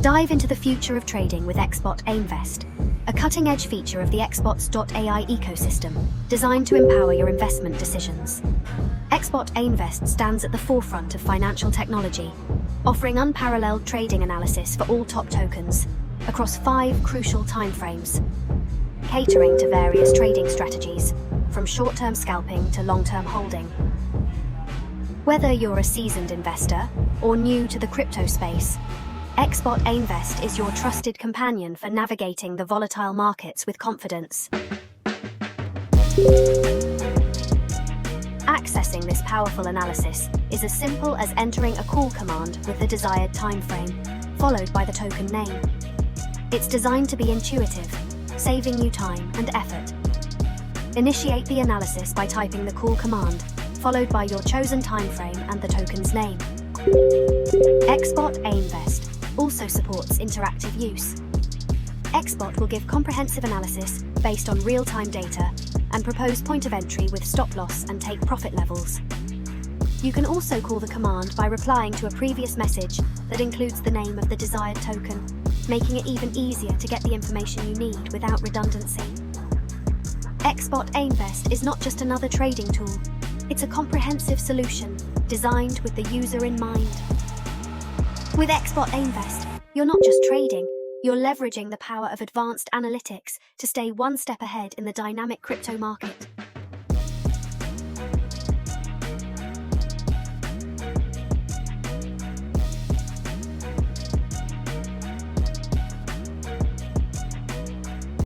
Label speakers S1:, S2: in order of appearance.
S1: Dive into the future of trading with Xbot Ainvest, a cutting-edge feature of the Xbots.ai ecosystem, designed to empower your investment decisions. Xbot Ainvest stands at the forefront of financial technology, offering unparalleled trading analysis for all top tokens across 5 crucial timeframes, catering to various trading strategies, from short-term scalping to long-term holding. Whether you're a seasoned investor or new to the crypto space, Xbot Ainvest is your trusted companion for navigating the volatile markets with confidence. Accessing this powerful analysis is as simple as entering a call command with the desired time frame, followed by the token name. It's designed to be intuitive, saving you time and effort. Initiate the analysis by typing the call command, followed by your chosen time frame and the token's name. Xbot Ainvest also supports interactive use. Xbot will give comprehensive analysis based on real-time data and propose point of entry with stop loss and take profit levels. You can also call the command by replying to a previous message that includes the name of the desired token, making it even easier to get the information you need without redundancy. Xbot Ainvest is not just another trading tool, it's a comprehensive solution designed with the user in mind. With Xbot Ainvest, you're not just trading, you're leveraging the power of advanced analytics to stay one step ahead in the dynamic crypto market.